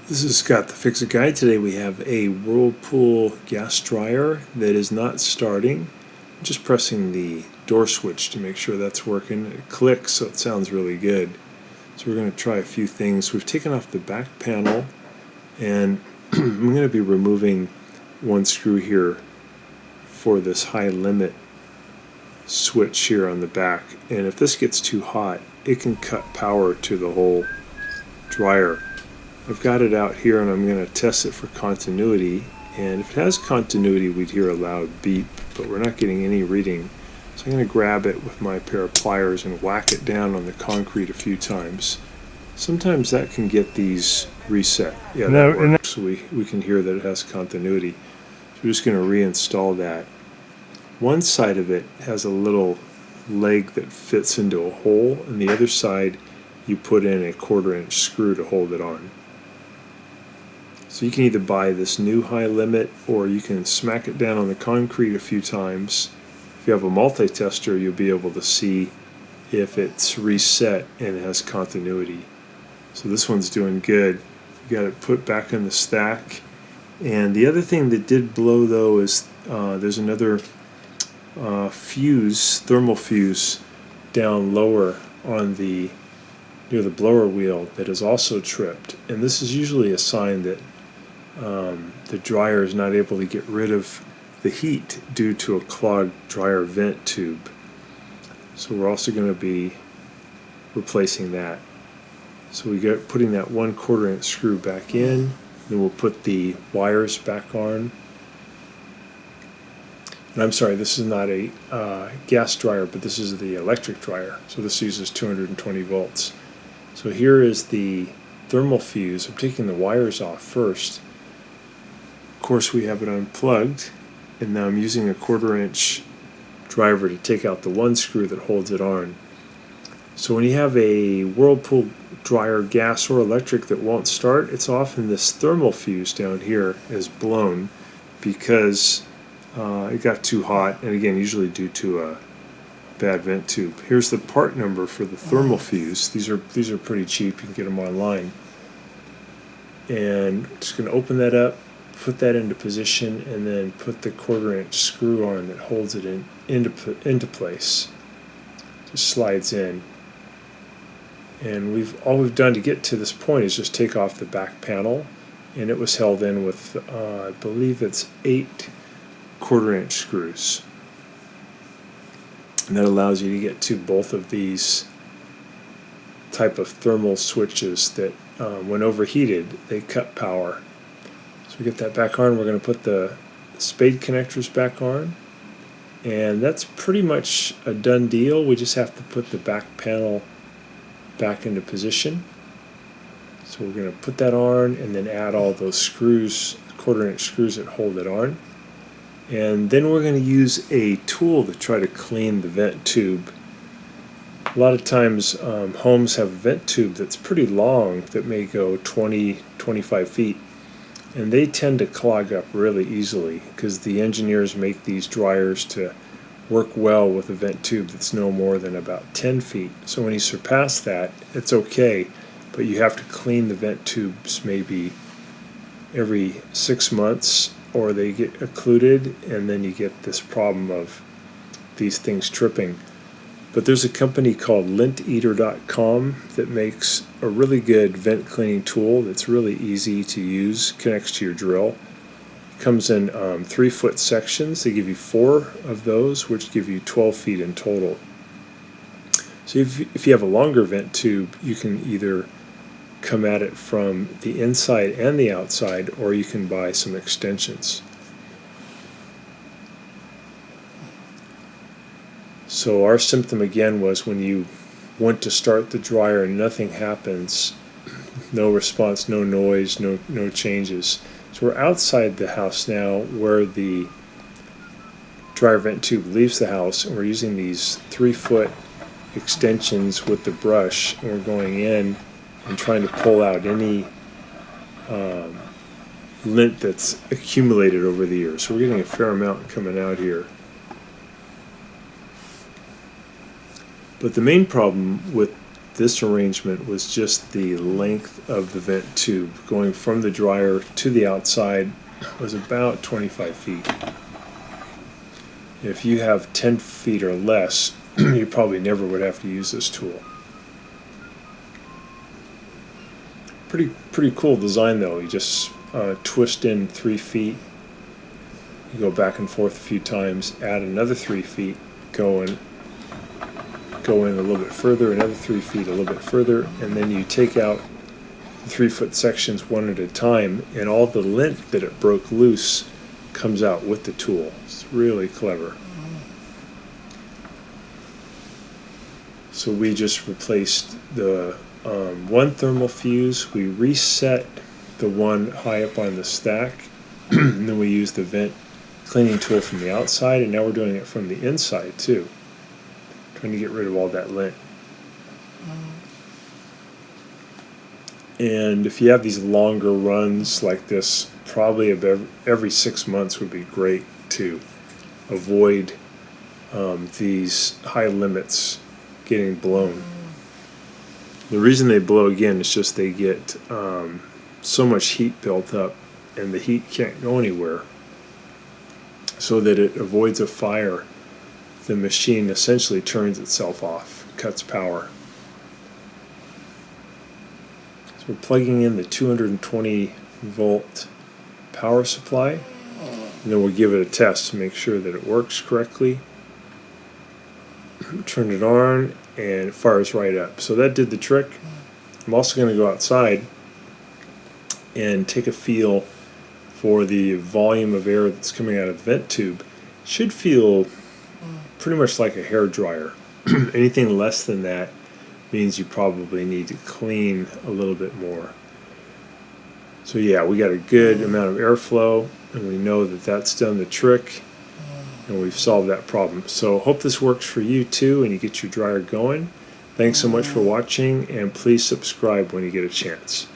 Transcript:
This is Scott the Fix-It Guy. Today we have a Whirlpool gas dryer that is not starting. I'm just pressing the door switch to make sure that's working. It clicks, so it sounds really good. So we're going to try a few things. We've taken off the back panel, and I'm going to be removing one screw here for this high limit switch here on the back. And if this gets too hot, it can cut power to the whole dryer. I've got it out here and I'm going to test it for continuity, and if it has continuity we'd hear a loud beep, but we're not getting any reading. So I'm going to grab it with my pair of pliers and whack it down on the concrete a few times. Sometimes that can get these reset. Yeah, that works. So we can hear that it has continuity. So we're just going to reinstall that. One side of it has a little leg that fits into a hole, and the other side you put in a 1/4-inch screw to hold it on. So you can either buy this new high limit, or you can smack it down on the concrete a few times. If you have a multi-tester, you'll be able to see if it's reset and it has continuity. So this one's doing good. You got it put back in the stack. And the other thing that did blow though is there's another fuse, thermal fuse, down lower on the near the blower wheel that is also tripped. And this is usually a sign that the dryer is not able to get rid of the heat due to a clogged dryer vent tube. So we're also going to be replacing that. So we get putting that 1/4-inch screw back in, then we'll put the wires back on. And I'm sorry, this is not a gas dryer, but this is the electric dryer. So this uses 220 volts. So here is the thermal fuse. I'm taking the wires off first. Of course, we have it unplugged, and now I'm using a 1/4-inch driver to take out the one screw that holds it on. So when you have a Whirlpool dryer, gas or electric, that won't start, it's often this thermal fuse down here is blown because it got too hot, and again, usually due to a bad vent tube. Here's the part number for the thermal fuse. These are pretty cheap. You can get them online. And just going to open that up, put that into position, and then put the 1/4-inch screw on that holds it into place. Just slides in. And all we've done to get to this point is just take off the back panel, and it was held in with I believe it's 8 1/4-inch screws. And that allows you to get to both of these type of thermal switches that when overheated they cut power. So we get that back on. We're going to put the spade connectors back on, and that's pretty much a done deal. We just have to put the back panel back into position. So we're going to put that on and then add all those screws, 1/4-inch screws that hold it on. And then we're going to use a tool to try to clean the vent tube. A lot of times homes have a vent tube that's pretty long, that may go 20-25 feet, and they tend to clog up really easily because the engineers make these dryers to work well with a vent tube that's no more than about 10 feet. So when you surpass that, it's okay, but you have to clean the vent tubes maybe every 6 months, or they get occluded, and then you get this problem of these things tripping. But there's a company called linteater.com that makes a really good vent cleaning tool that's really easy to use, connects to your drill. It comes in 3-foot sections. They give you 4 of those, which give you 12 feet in total. So if you have a longer vent tube, you can either come at it from the inside and the outside, or you can buy some extensions. So our symptom again was when you went to start the dryer and nothing happens, no response, no noise, no changes. So we're outside the house now where the dryer vent tube leaves the house, and we're using these 3-foot extensions with the brush, and we're going in and trying to pull out any lint that's accumulated over the years. So we're getting a fair amount coming out here. But the main problem with this arrangement was just the length of the vent tube. Going from the dryer to the outside was about 25 feet. If you have 10 feet or less, you probably never would have to use this tool. Pretty cool design though. You just twist in 3 feet, you go back and forth a few times, add another 3 feet, go in a little bit further, another 3 feet, a little bit further, and then you take out the 3-foot sections one at a time, and all the lint that it broke loose comes out with the tool. It's really clever. So we just replaced the one thermal fuse. We reset the one high up on the stack, and then we used the vent cleaning tool from the outside, and now we're doing it from the inside too, trying to get rid of all that lint. And if you have these longer runs like this, probably every 6 months would be great to avoid these high limits getting blown. The reason they blow, again, is just they get so much heat built up, and the heat can't go anywhere. So that it avoids a fire, the machine essentially turns itself off, cuts power. So we're plugging in the 220 volt power supply, and then we'll give it a test to make sure that it works correctly. Turn it on, and it fires right up. So that did the trick. I'm also going to go outside and take a feel for the volume of air that's coming out of the vent tube. It should feel pretty much like a hair dryer. Anything less than that means you probably need to clean a little bit more. So yeah, we got a good amount of airflow, and we know that that's done the trick, and we've solved that problem. So hope this works for you too, and you get your dryer going. Thanks so much for watching, and please subscribe when you get a chance.